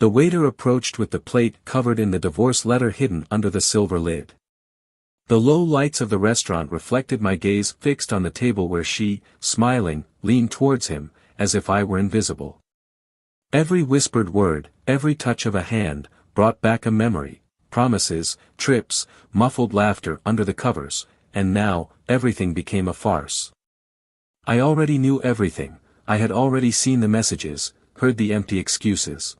The waiter approached with the plate covered in the divorce letter hidden under the silver lid. The low lights of the restaurant reflected my gaze fixed on the table where she, smiling, leaned towards him, as if I were invisible. Every whispered word, every touch of a hand, brought back a memory, promises, trips, muffled laughter under the covers, and now, everything became a farce. I already knew everything, I had already seen the messages, heard the empty excuses.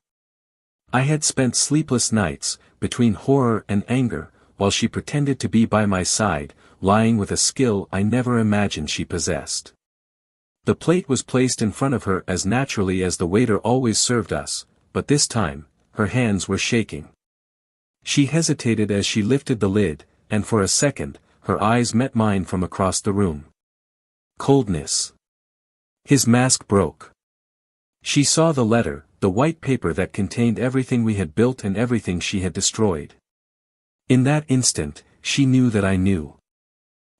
I had spent sleepless nights, between horror and anger, while she pretended to be by my side, lying with a skill I never imagined she possessed. The plate was placed in front of her as naturally as the waiter always served us, but this time, her hands were shaking. She hesitated as she lifted the lid, and for a second, her eyes met mine from across the room. Coldness. His mask broke. She saw the letter, the white paper that contained everything we had built and everything she had destroyed. In that instant, she knew that I knew.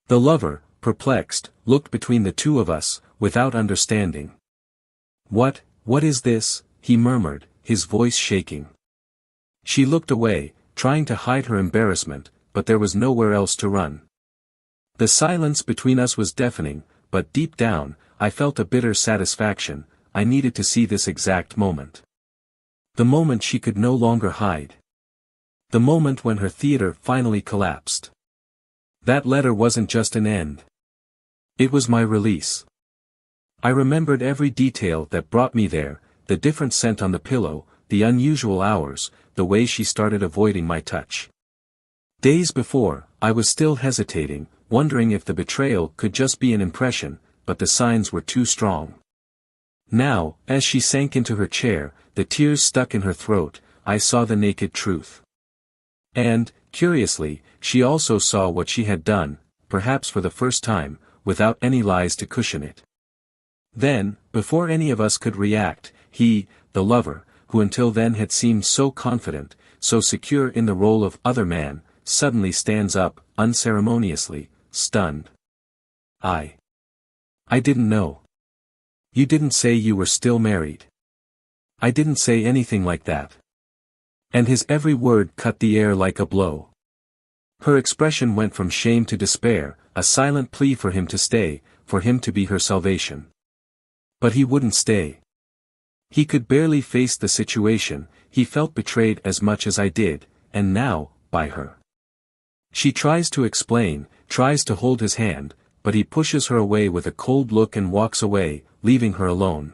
The lover, perplexed, looked between the two of us, without understanding. What is this?" he murmured, his voice shaking. She looked away, trying to hide her embarrassment, but there was nowhere else to run. The silence between us was deafening, but deep down, I felt a bitter satisfaction. I needed to see this exact moment. The moment she could no longer hide. The moment when her theater finally collapsed. That letter wasn't just an end. It was my release. I remembered every detail that brought me there, the different scent on the pillow, the unusual hours, the way she started avoiding my touch. Days before, I was still hesitating, wondering if the betrayal could just be an impression, but the signs were too strong. Now, as she sank into her chair, the tears stuck in her throat, I saw the naked truth. And, curiously, she also saw what she had done, perhaps for the first time, without any lies to cushion it. Then, before any of us could react, he, the lover, who until then had seemed so confident, so secure in the role of other man, suddenly stands up, unceremoniously, stunned. I didn't know. You didn't say you were still married. I didn't say anything like that. And his every word cut the air like a blow. Her expression went from shame to despair, a silent plea for him to stay, for him to be her salvation. But he wouldn't stay. He could barely face the situation, he felt betrayed as much as I did, and now, by her. She tries to explain, tries to hold his hand, but he pushes her away with a cold look and walks away, leaving her alone.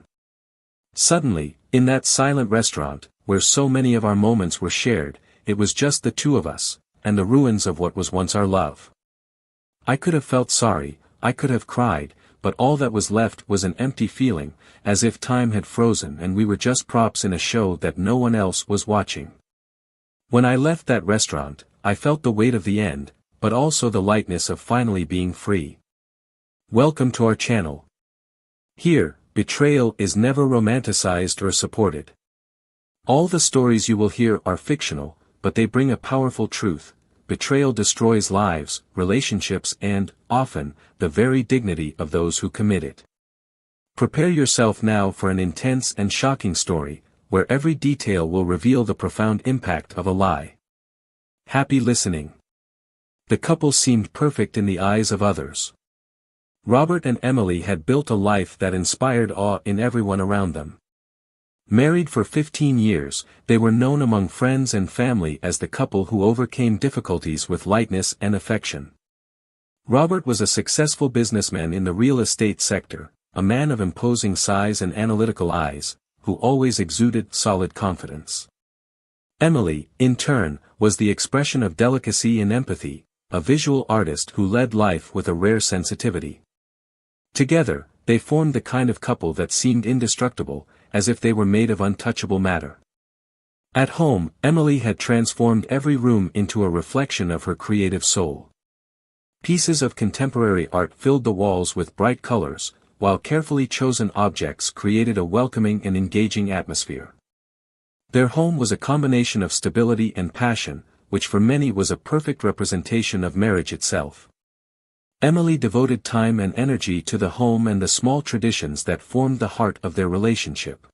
Suddenly, in that silent restaurant, where so many of our moments were shared, it was just the two of us, and the ruins of what was once our love. I could have felt sorry, I could have cried, but all that was left was an empty feeling, as if time had frozen and we were just props in a show that no one else was watching. When I left that restaurant, I felt the weight of the end, but also the lightness of finally being free. Welcome to our channel. Here, betrayal is never romanticized or supported. All the stories you will hear are fictional, but they bring a powerful truth. Betrayal destroys lives, relationships and, often, the very dignity of those who commit it. Prepare yourself now for an intense and shocking story, where every detail will reveal the profound impact of a lie. Happy listening. The couple seemed perfect in the eyes of others. Robert and Emily had built a life that inspired awe in everyone around them. Married for 15 years, they were known among friends and family as the couple who overcame difficulties with lightness and affection. Robert was a successful businessman in the real estate sector, a man of imposing size and analytical eyes, who always exuded solid confidence. Emily, in turn, was the expression of delicacy and empathy, a visual artist who led life with a rare sensitivity. Together, they formed the kind of couple that seemed indestructible, as if they were made of untouchable matter. At home, Emily had transformed every room into a reflection of her creative soul. Pieces of contemporary art filled the walls with bright colors, while carefully chosen objects created a welcoming and engaging atmosphere. Their home was a combination of stability and passion, which for many was a perfect representation of marriage itself. Emily devoted time and energy to the home and the small traditions that formed the heart of their relationship.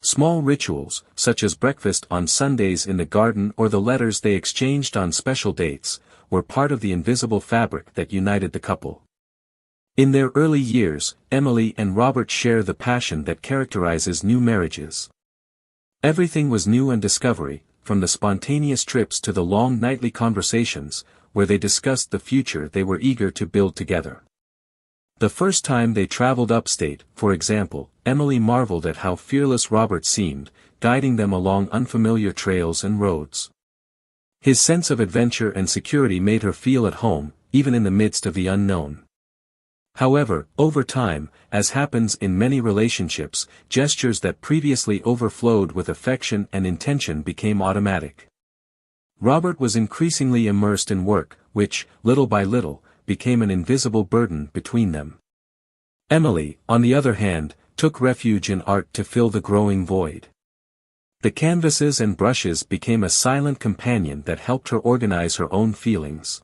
Small rituals, such as breakfast on Sundays in the garden or the letters they exchanged on special dates, were part of the invisible fabric that united the couple. In their early years, Emily and Robert share the passion that characterizes new marriages. Everything was new and discovery, from the spontaneous trips to the long nightly conversations, where they discussed the future they were eager to build together. The first time they traveled upstate, for example, Emily marveled at how fearless Robert seemed, guiding them along unfamiliar trails and roads. His sense of adventure and security made her feel at home, even in the midst of the unknown. However, over time, as happens in many relationships, gestures that previously overflowed with affection and intention became automatic. Robert was increasingly immersed in work, which, little by little, became an invisible burden between them. Emily, on the other hand, took refuge in art to fill the growing void. The canvases and brushes became a silent companion that helped her organize her own feelings.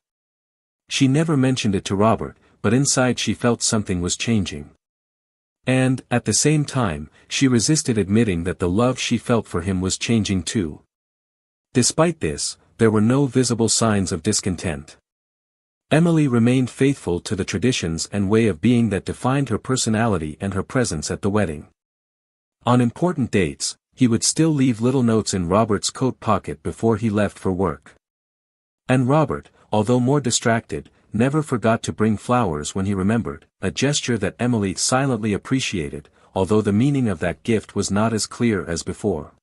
She never mentioned it to Robert, but inside she felt something was changing. And, at the same time, she resisted admitting that the love she felt for him was changing too. Despite this, there were no visible signs of discontent. Emily remained faithful to the traditions and way of being that defined her personality and her presence at the wedding. On important dates, he would still leave little notes in Robert's coat pocket before he left for work. And Robert, although more distracted, never forgot to bring flowers when he remembered, a gesture that Emily silently appreciated, although the meaning of that gift was not as clear as before.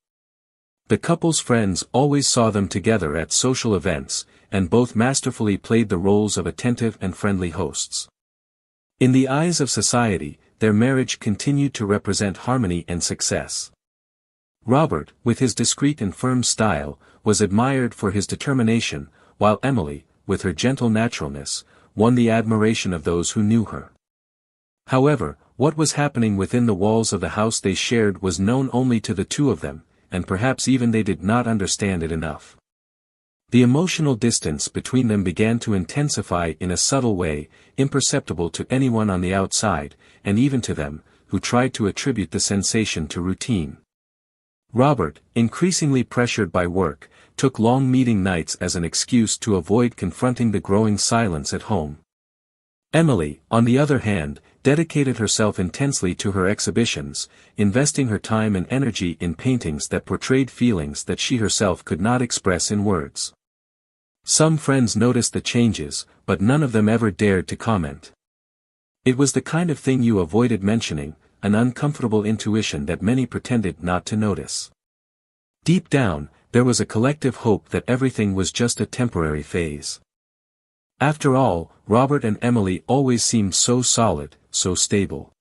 The couple's friends always saw them together at social events, and both masterfully played the roles of attentive and friendly hosts. In the eyes of society, their marriage continued to represent harmony and success. Robert, with his discreet and firm style, was admired for his determination, while Emily, with her gentle naturalness, won the admiration of those who knew her. However, what was happening within the walls of the house they shared was known only to the two of them, and perhaps even they did not understand it enough. The emotional distance between them began to intensify in a subtle way, imperceptible to anyone on the outside, and even to them, who tried to attribute the sensation to routine. Robert, increasingly pressured by work, took long meeting nights as an excuse to avoid confronting the growing silence at home. Emily, on the other hand, dedicated herself intensely to her exhibitions, investing her time and energy in paintings that portrayed feelings that she herself could not express in words. Some friends noticed the changes, but none of them ever dared to comment. It was the kind of thing you avoided mentioning, an uncomfortable intuition that many pretended not to notice. Deep down, there was a collective hope that everything was just a temporary phase. After all, Robert and Emily always seemed so solid, so stable.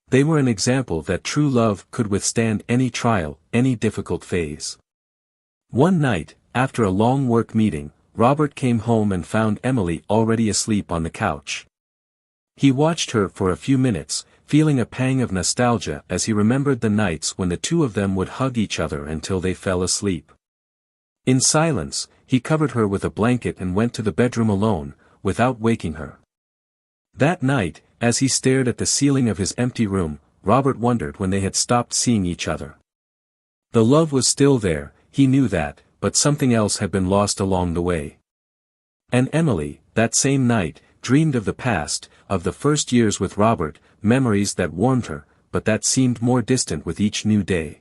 They were an example that true love could withstand any trial, any difficult phase. One night, after a long work meeting, Robert came home and found Emily already asleep on the couch. He watched her for a few minutes, feeling a pang of nostalgia as he remembered the nights when the two of them would hug each other until they fell asleep. In silence, he covered her with a blanket and went to the bedroom alone, without waking her. That night, as he stared at the ceiling of his empty room, Robert wondered when they had stopped seeing each other. The love was still there, he knew that, but something else had been lost along the way. And Emily, that same night, dreamed of the past, of the first years with Robert, memories that warmed her, but that seemed more distant with each new day.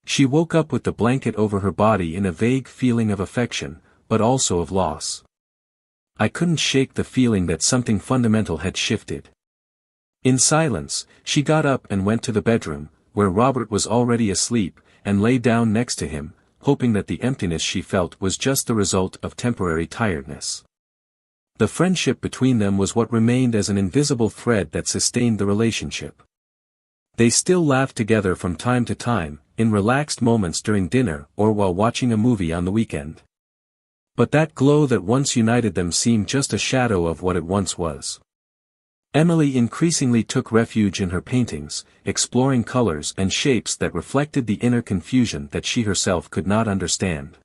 She woke up with the blanket over her body in a vague feeling of affection, but also of loss. I couldn't shake the feeling that something fundamental had shifted. In silence, she got up and went to the bedroom, where Robert was already asleep, and lay down next to him, hoping that the emptiness she felt was just the result of temporary tiredness. The friendship between them was what remained as an invisible thread that sustained the relationship. They still laughed together from time to time, in relaxed moments during dinner or while watching a movie on the weekend. But that glow that once united them seemed just a shadow of what it once was. Emily increasingly took refuge in her paintings, exploring colors and shapes that reflected the inner confusion that she herself could not understand.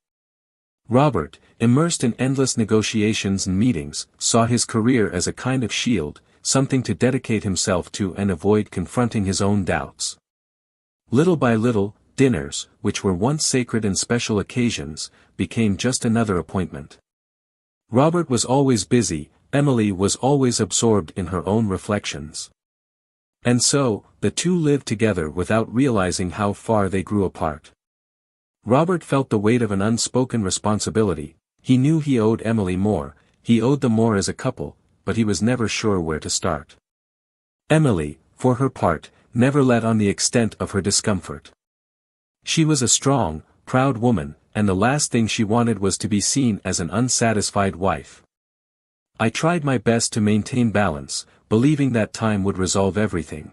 Robert, immersed in endless negotiations and meetings, saw his career as a kind of shield, something to dedicate himself to and avoid confronting his own doubts. Little by little, dinners, which were once sacred and special occasions, became just another appointment. Robert was always busy, Emily was always absorbed in her own reflections. And so, the two lived together without realizing how far they grew apart. Robert felt the weight of an unspoken responsibility. He knew he owed Emily more, he owed them more as a couple, but he was never sure where to start. Emily, for her part, never let on the extent of her discomfort. She was a strong, proud woman, and the last thing she wanted was to be seen as an unsatisfied wife. I tried my best to maintain balance, believing that time would resolve everything.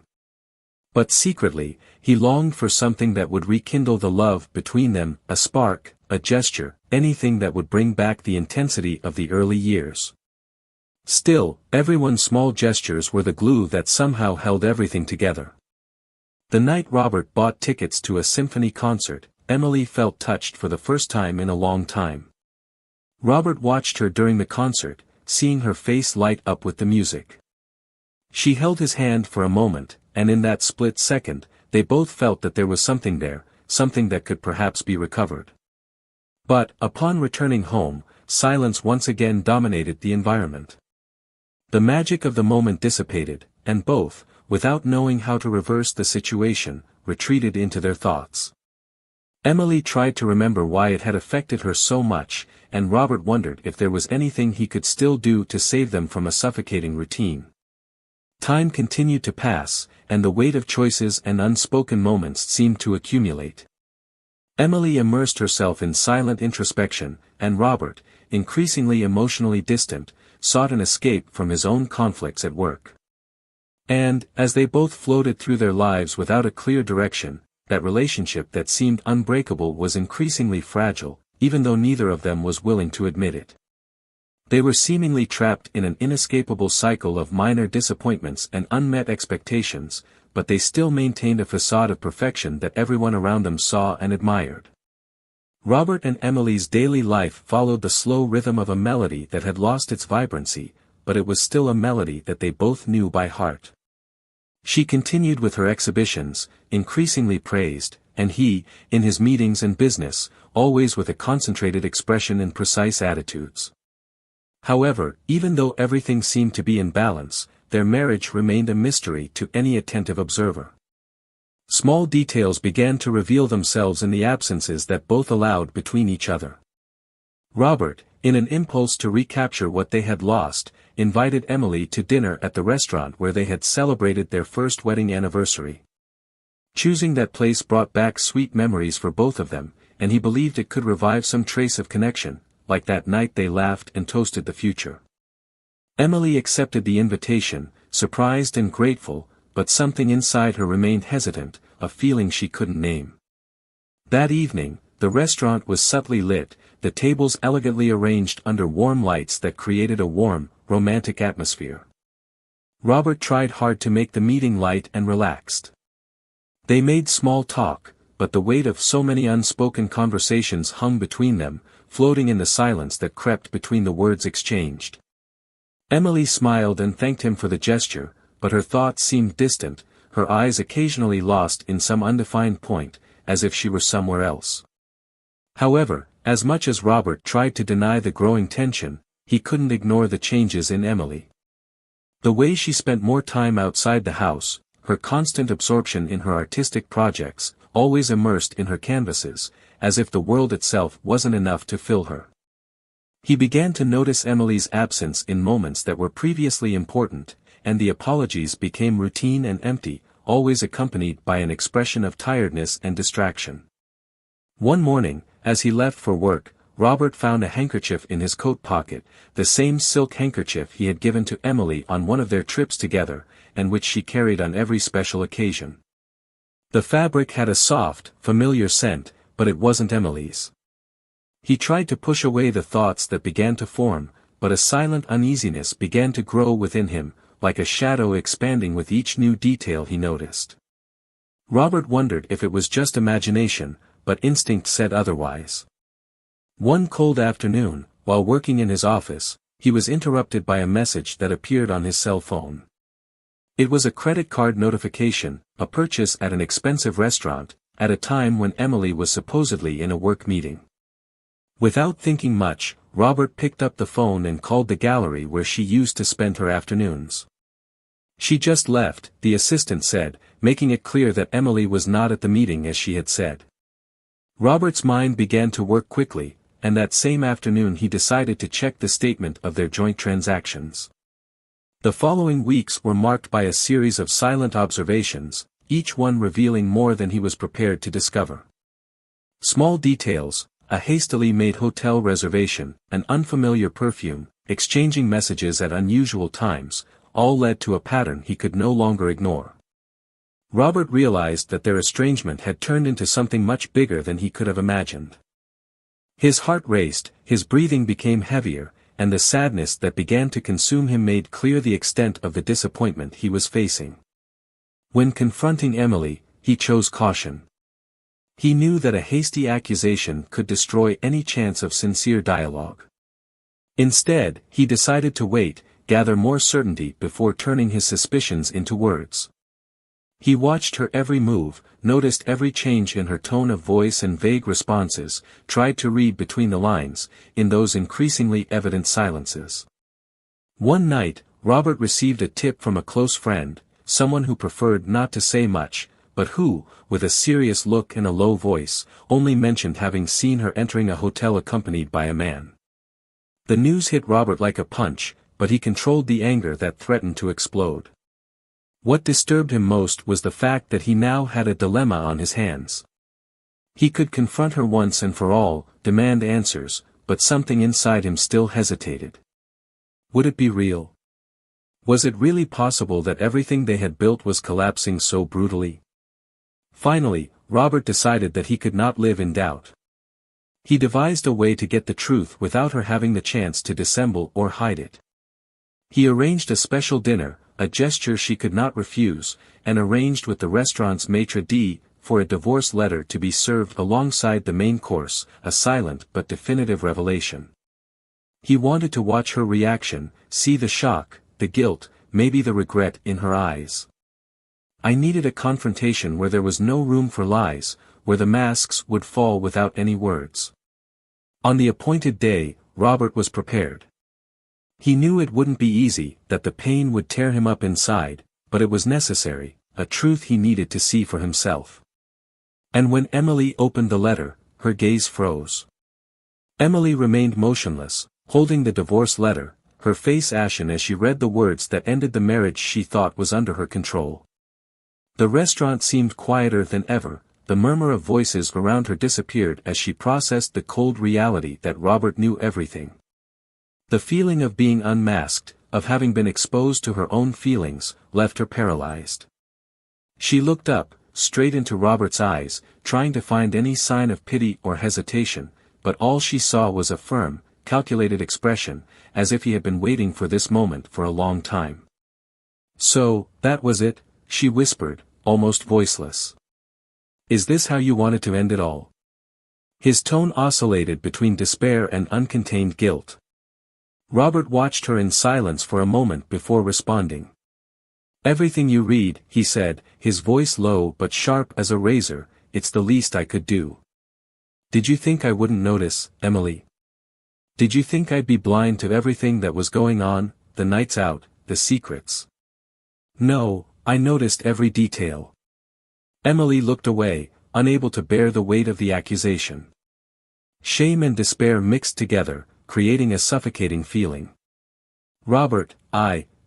But secretly, he longed for something that would rekindle the love between them, a spark, a gesture, anything that would bring back the intensity of the early years. Still, everyone's small gestures were the glue that somehow held everything together. The night Robert bought tickets to a symphony concert, Emily felt touched for the first time in a long time. Robert watched her during the concert, seeing her face light up with the music. She held his hand for a moment, and in that split second, they both felt that there was something there, something that could perhaps be recovered. But, upon returning home, silence once again dominated the environment. The magic of the moment dissipated, and both, without knowing how to reverse the situation, retreated into their thoughts. Emily tried to remember why it had affected her so much, and Robert wondered if there was anything he could still do to save them from a suffocating routine. Time continued to pass, and the weight of choices and unspoken moments seemed to accumulate. Emily immersed herself in silent introspection, and Robert, increasingly emotionally distant, sought an escape from his own conflicts at work. And, as they both floated through their lives without a clear direction, that relationship that seemed unbreakable was increasingly fragile, even though neither of them was willing to admit it. They were seemingly trapped in an inescapable cycle of minor disappointments and unmet expectations, but they still maintained a facade of perfection that everyone around them saw and admired. Robert and Emily's daily life followed the slow rhythm of a melody that had lost its vibrancy, but it was still a melody that they both knew by heart. She continued with her exhibitions, increasingly praised, and he, in his meetings and business, always with a concentrated expression and precise attitudes. However, even though everything seemed to be in balance, their marriage remained a mystery to any attentive observer. Small details began to reveal themselves in the absences that both allowed between each other. Robert, in an impulse to recapture what they had lost, invited Emily to dinner at the restaurant where they had celebrated their first wedding anniversary. Choosing that place brought back sweet memories for both of them, and he believed it could revive some trace of connection, like that night they laughed and toasted the future. Emily accepted the invitation, surprised and grateful, but something inside her remained hesitant, a feeling she couldn't name. That evening, the restaurant was subtly lit, the tables elegantly arranged under warm lights that created a warm, romantic atmosphere. Robert tried hard to make the meeting light and relaxed. They made small talk, but the weight of so many unspoken conversations hung between them, floating in the silence that crept between the words exchanged. Emily smiled and thanked him for the gesture, but her thoughts seemed distant, her eyes occasionally lost in some undefined point, as if she were somewhere else. However, as much as Robert tried to deny the growing tension, he couldn't ignore the changes in Emily. The way she spent more time outside the house, her constant absorption in her artistic projects, always immersed in her canvases, as if the world itself wasn't enough to fill her. He began to notice Emily's absence in moments that were previously important, and the apologies became routine and empty, always accompanied by an expression of tiredness and distraction. One morning, as he left for work, Robert found a handkerchief in his coat pocket, the same silk handkerchief he had given to Emily on one of their trips together, and which she carried on every special occasion. The fabric had a soft, familiar scent, but it wasn't Emily's. He tried to push away the thoughts that began to form, but a silent uneasiness began to grow within him, like a shadow expanding with each new detail he noticed. Robert wondered if it was just imagination, but instinct said otherwise. One cold afternoon, while working in his office, he was interrupted by a message that appeared on his cell phone. It was a credit card notification, a purchase at an expensive restaurant, at a time when Emily was supposedly in a work meeting. Without thinking much, Robert picked up the phone and called the gallery where she used to spend her afternoons. She just left, the assistant said, making it clear that Emily was not at the meeting as she had said. Robert's mind began to work quickly, and that same afternoon he decided to check the statement of their joint transactions. The following weeks were marked by a series of silent observations, each one revealing more than he was prepared to discover. Small details, a hastily made hotel reservation, an unfamiliar perfume, exchanging messages at unusual times, all led to a pattern he could no longer ignore. Robert realized that their estrangement had turned into something much bigger than he could have imagined. His heart raced, his breathing became heavier, and the sadness that began to consume him made clear the extent of the disappointment he was facing. When confronting Emily, he chose caution. He knew that a hasty accusation could destroy any chance of sincere dialogue. Instead, he decided to wait, gather more certainty before turning his suspicions into words. He watched her every move, noticed every change in her tone of voice and vague responses, tried to read between the lines, in those increasingly evident silences. One night, Robert received a tip from a close friend, someone who preferred not to say much, but who, with a serious look and a low voice, only mentioned having seen her entering a hotel accompanied by a man. The news hit Robert like a punch, but he controlled the anger that threatened to explode. What disturbed him most was the fact that he now had a dilemma on his hands. He could confront her once and for all, demand answers, but something inside him still hesitated. Would it be real? Was it really possible that everything they had built was collapsing so brutally? Finally, Robert decided that he could not live in doubt. He devised a way to get the truth without her having the chance to dissemble or hide it. He arranged a special dinner, a gesture she could not refuse, and arranged with the restaurant's maitre d' for a divorce letter to be served alongside the main course, a silent but definitive revelation. He wanted to watch her reaction, see the shock, the guilt, maybe the regret in her eyes. I needed a confrontation where there was no room for lies, where the masks would fall without any words. On the appointed day, Robert was prepared. He knew it wouldn't be easy, that the pain would tear him up inside, but it was necessary, a truth he needed to see for himself. And when Emily opened the letter, her gaze froze. Emily remained motionless, holding the divorce letter, her face ashen as she read the words that ended the marriage she thought was under her control. The restaurant seemed quieter than ever, the murmur of voices around her disappeared as she processed the cold reality that Robert knew everything. The feeling of being unmasked, of having been exposed to her own feelings, left her paralyzed. She looked up, straight into Robert's eyes, trying to find any sign of pity or hesitation, but all she saw was a firm, calculated expression, as if he had been waiting for this moment for a long time. "So, that was it," she whispered, almost voiceless. "Is this how you wanted to end it all?" His tone oscillated between despair and uncontained guilt. Robert watched her in silence for a moment before responding. "Everything you read," he said, his voice low but sharp as a razor, "it's the least I could do. Did you think I wouldn't notice, Emily? Did you think I'd be blind to everything that was going on, the nights out, the secrets? No, I noticed every detail." Emily looked away, unable to bear the weight of the accusation. Shame and despair mixed together, creating a suffocating feeling. "Robert,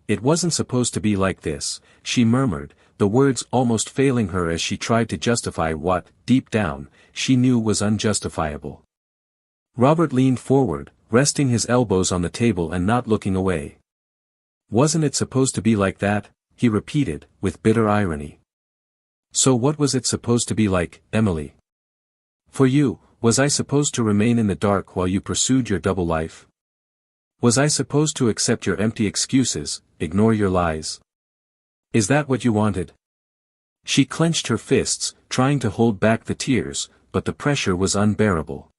it wasn't supposed to be like this," she murmured, the words almost failing her as she tried to justify what, deep down, she knew was unjustifiable. Robert leaned forward, resting his elbows on the table and not looking away. "Wasn't it supposed to be like that?" he repeated, with bitter irony. "So what was it supposed to be like, Emily? For you, was I supposed to remain in the dark while you pursued your double life? Was I supposed to accept your empty excuses, ignore your lies? Is that what you wanted?" She clenched her fists, trying to hold back the tears, but the pressure was unbearable.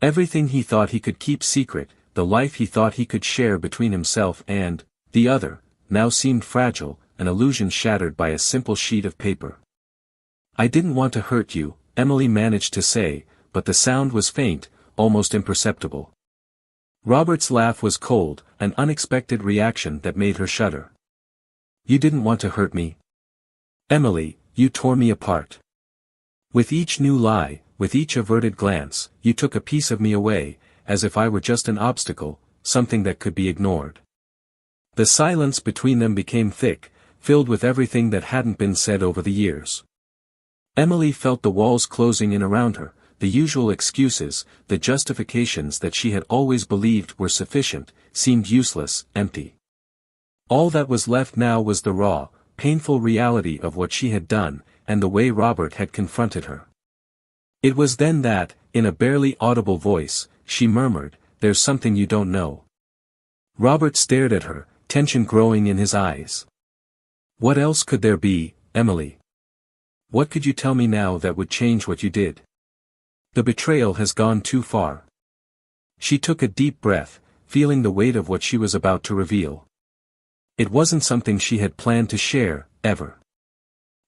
Everything he thought he could keep secret, the life he thought he could share between himself and the other, now seemed fragile, an illusion shattered by a simple sheet of paper. "I didn't want to hurt you," Emily managed to say, but the sound was faint, almost imperceptible. Robert's laugh was cold, an unexpected reaction that made her shudder. "You didn't want to hurt me? Emily, you tore me apart. With each new lie, with each averted glance, you took a piece of me away, as if I were just an obstacle, something that could be ignored." The silence between them became thick, filled with everything that hadn't been said over the years. Emily felt the walls closing in around her, the usual excuses, the justifications that she had always believed were sufficient, seemed useless, empty. All that was left now was the raw, painful reality of what she had done, and the way Robert had confronted her. It was then that, in a barely audible voice, she murmured, "There's something you don't know." Robert stared at her, tension growing in his eyes. "What else could there be, Emily? What could you tell me now that would change what you did? The betrayal has gone too far." She took a deep breath, feeling the weight of what she was about to reveal. It wasn't something she had planned to share, ever.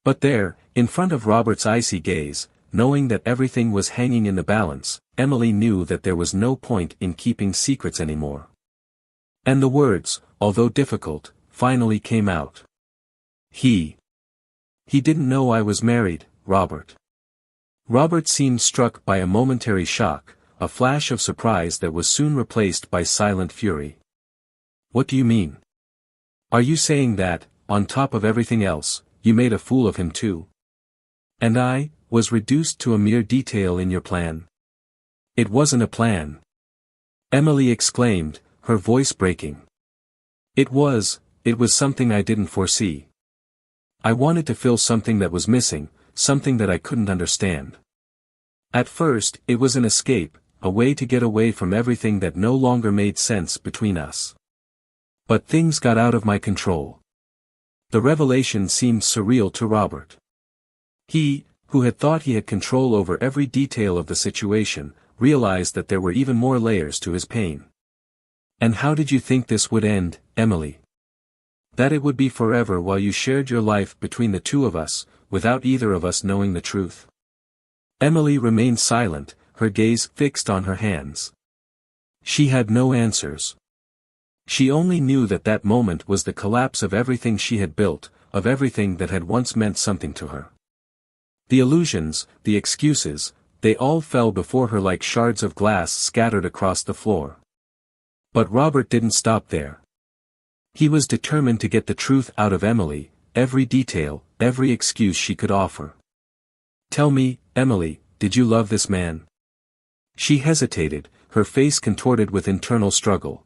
But there, in front of Robert's icy gaze, knowing that everything was hanging in the balance, Emily knew that there was no point in keeping secrets anymore. And the words, although difficult, finally came out. He didn't know I was married, Robert." Robert seemed struck by a momentary shock, a flash of surprise that was soon replaced by silent fury. "What do you mean? Are you saying that, on top of everything else, you made a fool of him too? And I was reduced to a mere detail in your plan?" "It wasn't a plan," Emily exclaimed, her voice breaking. It was something I didn't foresee. I wanted to fill something that was missing, something that I couldn't understand. At first, it was an escape, a way to get away from everything that no longer made sense between us. But things got out of my control." The revelation seemed surreal to Robert. He, who had thought he had control over every detail of the situation, realized that there were even more layers to his pain. "And how did you think this would end, Emily? That it would be forever while you shared your life between the two of us, without either of us knowing the truth?" Emily remained silent, her gaze fixed on her hands. She had no answers. She only knew that that moment was the collapse of everything she had built, of everything that had once meant something to her. The illusions, the excuses, they all fell before her like shards of glass scattered across the floor. But Robert didn't stop there. He was determined to get the truth out of Emily, every detail, every excuse she could offer. "Tell me, Emily, did you love this man?" She hesitated, her face contorted with internal struggle.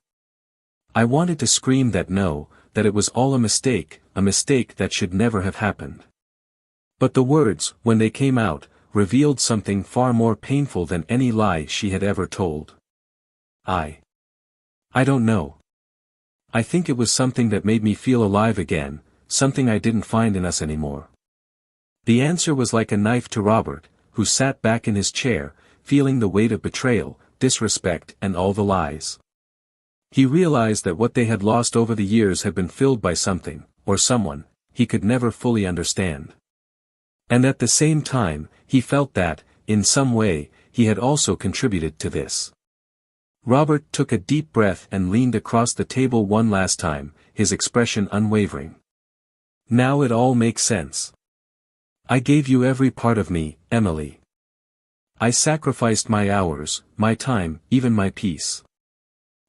I wanted to scream that no, that it was all a mistake that should never have happened. But the words, when they came out, revealed something far more painful than any lie she had ever told. I don't know. I think it was something that made me feel alive again, something I didn't find in us anymore." The answer was like a knife to Robert, who sat back in his chair, feeling the weight of betrayal, disrespect and all the lies. He realized that what they had lost over the years had been filled by something, or someone, he could never fully understand. And at the same time, he felt that, in some way, he had also contributed to this. Robert took a deep breath and leaned across the table one last time, his expression unwavering. "Now it all makes sense. I gave you every part of me, Emily. I sacrificed my hours, my time, even my peace.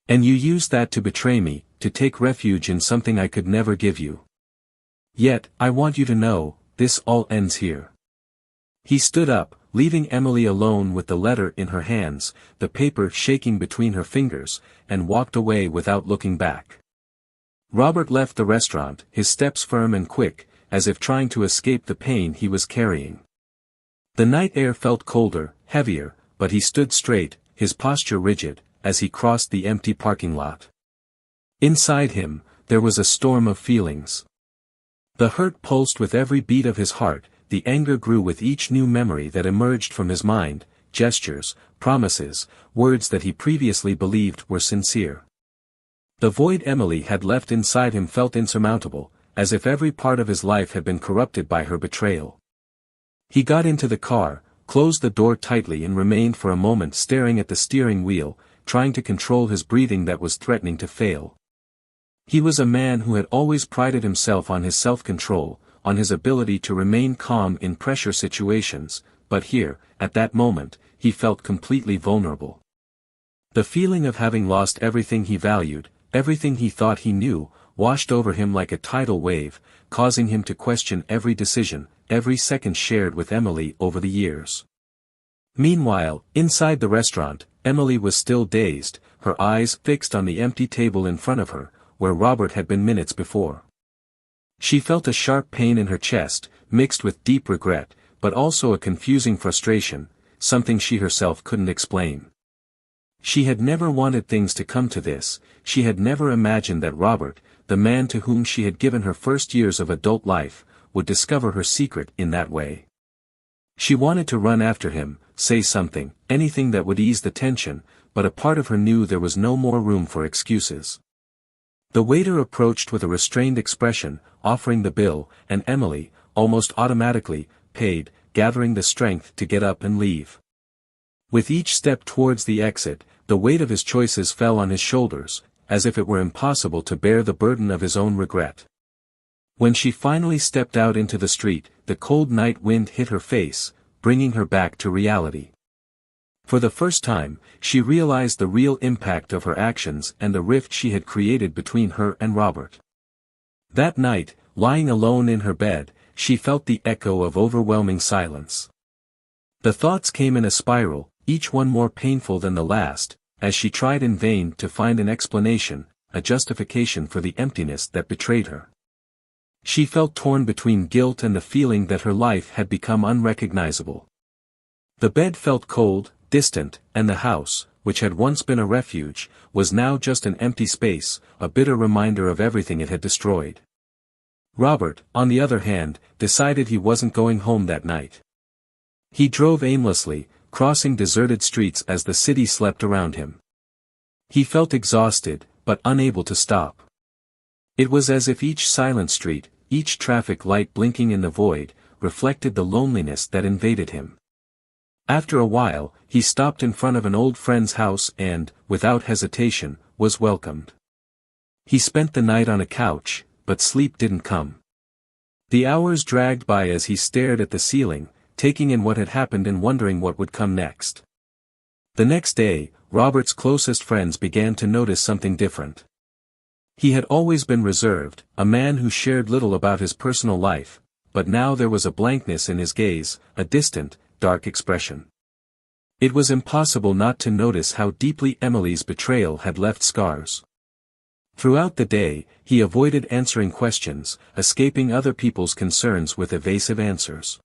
And you used that to betray me, to take refuge in something I could never give you. Yet, I want you to know, this all ends here." He stood up, leaving Emily alone with the letter in her hands, the paper shaking between her fingers, and walked away without looking back. Robert left the restaurant, his steps firm and quick, as if trying to escape the pain he was carrying. The night air felt colder, heavier, but he stood straight, his posture rigid, as he crossed the empty parking lot. Inside him, there was a storm of feelings. The hurt pulsed with every beat of his heart, the anger grew with each new memory that emerged from his mind, gestures, promises, words that he previously believed were sincere. The void Emily had left inside him felt insurmountable, as if every part of his life had been corrupted by her betrayal. He got into the car, closed the door tightly and remained for a moment staring at the steering wheel, trying to control his breathing that was threatening to fail. He was a man who had always prided himself on his self-control, on his ability to remain calm in pressure situations, but here, at that moment, he felt completely vulnerable. The feeling of having lost everything he valued, everything he thought he knew, washed over him like a tidal wave, causing him to question every decision, every second shared with Emily over the years. Meanwhile, inside the restaurant, Emily was still dazed, her eyes fixed on the empty table in front of her, where Robert had been minutes before. She felt a sharp pain in her chest, mixed with deep regret, but also a confusing frustration, something she herself couldn't explain. She had never wanted things to come to this, she had never imagined that Robert, the man to whom she had given her first years of adult life, would discover her secret in that way. She wanted to run after him, say something, anything that would ease the tension, but a part of her knew there was no more room for excuses. The waiter approached with a restrained expression, offering the bill, and Emily, almost automatically, paid, gathering the strength to get up and leave. With each step towards the exit, the weight of his choices fell on his shoulders, as if it were impossible to bear the burden of his own regret. When she finally stepped out into the street, the cold night wind hit her face, bringing her back to reality. For the first time, she realized the real impact of her actions and the rift she had created between her and Robert. That night, lying alone in her bed, she felt the echo of overwhelming silence. The thoughts came in a spiral, each one more painful than the last, as she tried in vain to find an explanation, a justification for the emptiness that betrayed her. She felt torn between guilt and the feeling that her life had become unrecognizable. The bed felt cold, distant, and the house, which had once been a refuge, was now just an empty space, a bitter reminder of everything it had destroyed. Robert, on the other hand, decided he wasn't going home that night. He drove aimlessly, crossing deserted streets as the city slept around him. He felt exhausted, but unable to stop. It was as if each silent street, each traffic light blinking in the void, reflected the loneliness that invaded him. After a while, he stopped in front of an old friend's house and, without hesitation, was welcomed. He spent the night on a couch, but sleep didn't come. The hours dragged by as he stared at the ceiling, taking in what had happened and wondering what would come next. The next day, Robert's closest friends began to notice something different. He had always been reserved, a man who shared little about his personal life, but now there was a blankness in his gaze, a distant, dark expression. It was impossible not to notice how deeply Emily's betrayal had left scars. Throughout the day, he avoided answering questions, escaping other people's concerns with evasive answers.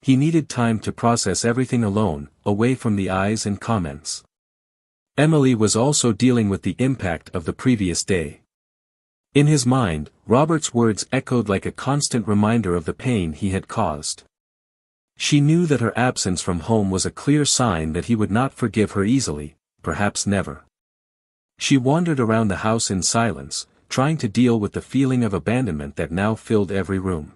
He needed time to process everything alone, away from the eyes and comments. Emily was also dealing with the impact of the previous day. In his mind, Robert's words echoed like a constant reminder of the pain he had caused. She knew that her absence from home was a clear sign that he would not forgive her easily, perhaps never. She wandered around the house in silence, trying to deal with the feeling of abandonment that now filled every room.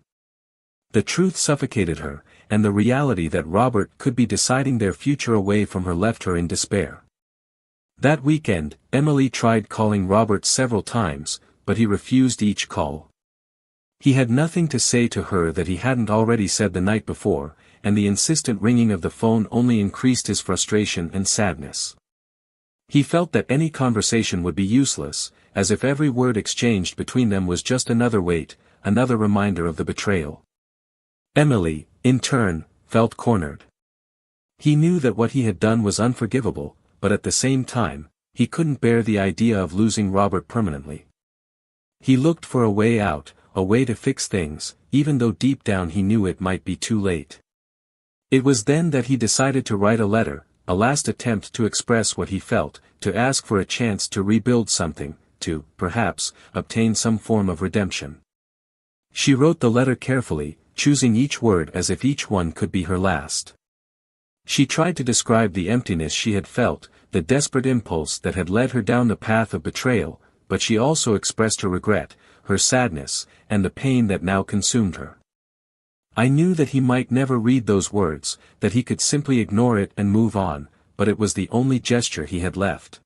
The truth suffocated her, and the reality that Robert could be deciding their future away from her left her in despair. That weekend, Emily tried calling Robert several times, but he refused each call. He had nothing to say to her that he hadn't already said the night before, and the insistent ringing of the phone only increased his frustration and sadness. He felt that any conversation would be useless, as if every word exchanged between them was just another weight, another reminder of the betrayal. Emily, in turn, felt cornered. He knew that what he had done was unforgivable, but at the same time, he couldn't bear the idea of losing Robert permanently. He looked for a way out, a way to fix things, even though deep down he knew it might be too late. It was then that he decided to write a letter, a last attempt to express what he felt, to ask for a chance to rebuild something, to, perhaps, obtain some form of redemption. She wrote the letter carefully, choosing each word as if each one could be her last. She tried to describe the emptiness she had felt, the desperate impulse that had led her down the path of betrayal, but she also expressed her regret, her sadness, and the pain that now consumed her. I knew that he might never read those words, that he could simply ignore it and move on, but it was the only gesture he had left.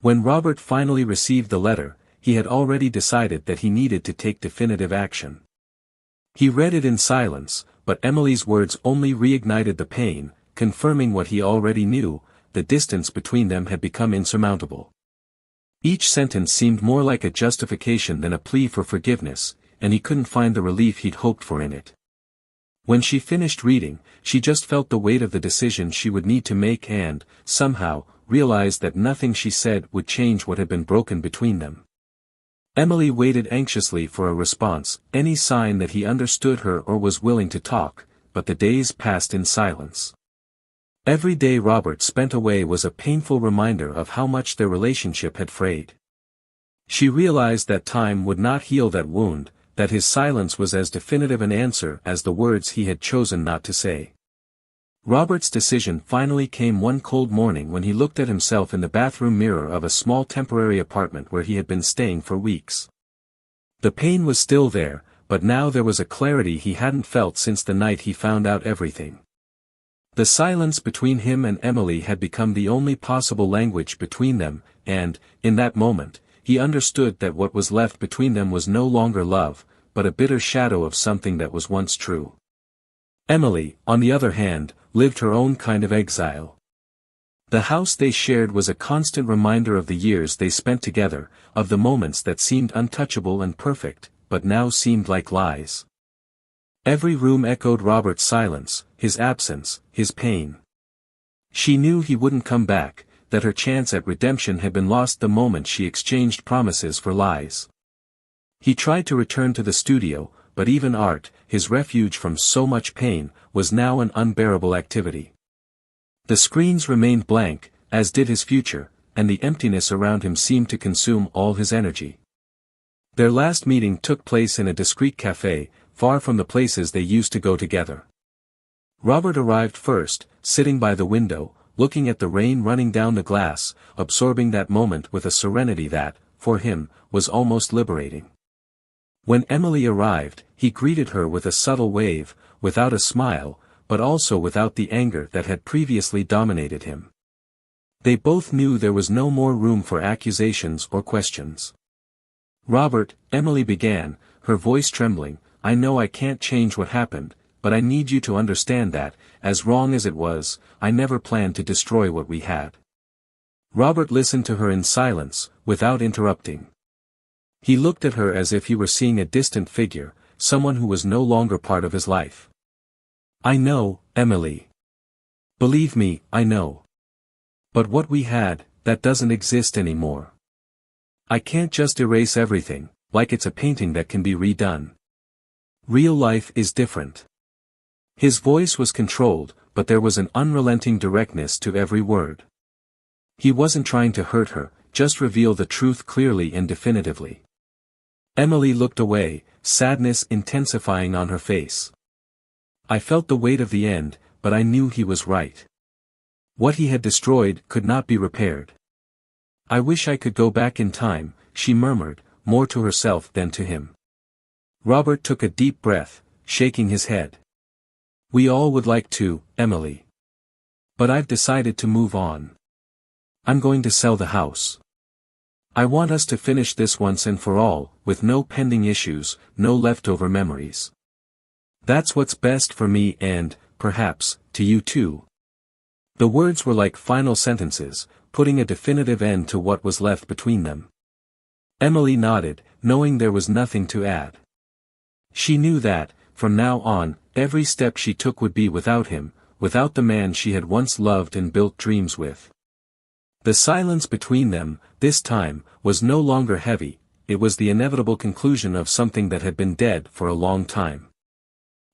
When Robert finally received the letter, he had already decided that he needed to take definitive action. He read it in silence, but Emily's words only reignited the pain, confirming what he already knew: the distance between them had become insurmountable. Each sentence seemed more like a justification than a plea for forgiveness, and he couldn't find the relief he'd hoped for in it. When she finished reading, she just felt the weight of the decision she would need to make and, somehow, realized that nothing she said would change what had been broken between them. Emily waited anxiously for a response, any sign that he understood her or was willing to talk, but the days passed in silence. Every day Robert spent away was a painful reminder of how much their relationship had frayed. She realized that time would not heal that wound, that his silence was as definitive an answer as the words he had chosen not to say. Robert's decision finally came one cold morning when he looked at himself in the bathroom mirror of a small temporary apartment where he had been staying for weeks. The pain was still there, but now there was a clarity he hadn't felt since the night he found out everything. The silence between him and Emily had become the only possible language between them, and, in that moment, he understood that what was left between them was no longer love, but a bitter shadow of something that was once true. Emily, on the other hand, lived her own kind of exile. The house they shared was a constant reminder of the years they spent together, of the moments that seemed untouchable and perfect, but now seemed like lies. Every room echoed Robert's silence, his absence, his pain. She knew he wouldn't come back, that her chance at redemption had been lost the moment she exchanged promises for lies. He tried to return to the studio, but even art, his refuge from so much pain, was now an unbearable activity. The screens remained blank, as did his future, and the emptiness around him seemed to consume all his energy. Their last meeting took place in a discreet cafe, far from the places they used to go together. Robert arrived first, sitting by the window, looking at the rain running down the glass, absorbing that moment with a serenity that, for him, was almost liberating. When Emily arrived, he greeted her with a subtle wave, without a smile, but also without the anger that had previously dominated him. They both knew there was no more room for accusations or questions. "Robert," Emily began, her voice trembling, "I know I can't change what happened, but I need you to understand that, as wrong as it was, I never planned to destroy what we had." Robert listened to her in silence, without interrupting. He looked at her as if he were seeing a distant figure, someone who was no longer part of his life. "I know, Emily. Believe me, I know. But what we had, that doesn't exist anymore. I can't just erase everything, like it's a painting that can be redone. Real life is different." His voice was controlled, but there was an unrelenting directness to every word. He wasn't trying to hurt her, just reveal the truth clearly and definitively. Emily looked away, sadness intensifying on her face. "I felt the weight of the end, but I knew he was right. What he had destroyed could not be repaired. I wish I could go back in time," she murmured, more to herself than to him. Robert took a deep breath, shaking his head. "We all would like to, Emily. But I've decided to move on. I'm going to sell the house. I want us to finish this once and for all, with no pending issues, no leftover memories. That's what's best for me and, perhaps, to you too." The words were like final sentences, putting a definitive end to what was left between them. Emily nodded, knowing there was nothing to add. She knew that, from now on, every step she took would be without him, without the man she had once loved and built dreams with. The silence between them, this time, was no longer heavy, it was the inevitable conclusion of something that had been dead for a long time.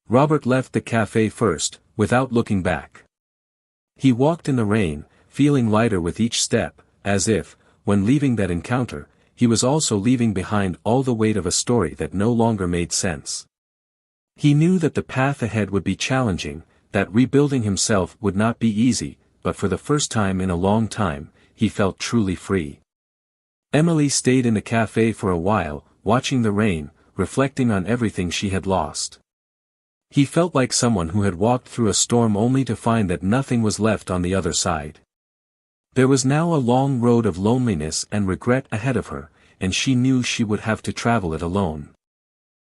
Robert left the cafe first, without looking back. He walked in the rain, feeling lighter with each step, as if, when leaving that encounter, he was also leaving behind all the weight of a story that no longer made sense. He knew that the path ahead would be challenging, that rebuilding himself would not be easy, but for the first time in a long time, he felt truly free. Emily stayed in the cafe for a while, watching the rain, reflecting on everything she had lost. He felt like someone who had walked through a storm only to find that nothing was left on the other side. There was now a long road of loneliness and regret ahead of her, and she knew she would have to travel it alone.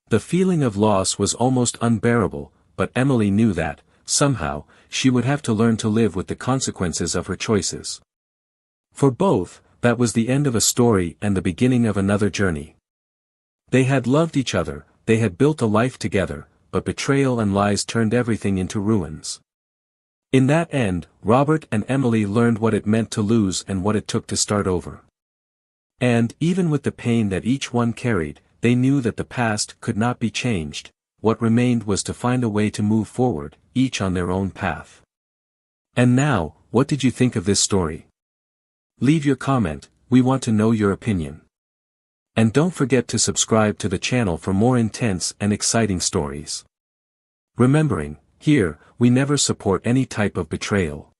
The feeling of loss was almost unbearable, but Emily knew that, somehow, she would have to learn to live with the consequences of her choices. For both, that was the end of a story and the beginning of another journey. They had loved each other, they had built a life together, but betrayal and lies turned everything into ruins. In that end, Robert and Emily learned what it meant to lose and what it took to start over. And, even with the pain that each one carried, they knew that the past could not be changed. What remained was to find a way to move forward, each on their own path. And now, what did you think of this story? Leave your comment, we want to know your opinion. And don't forget to subscribe to the channel for more intense and exciting stories. Remembering, here, we never support any type of betrayal.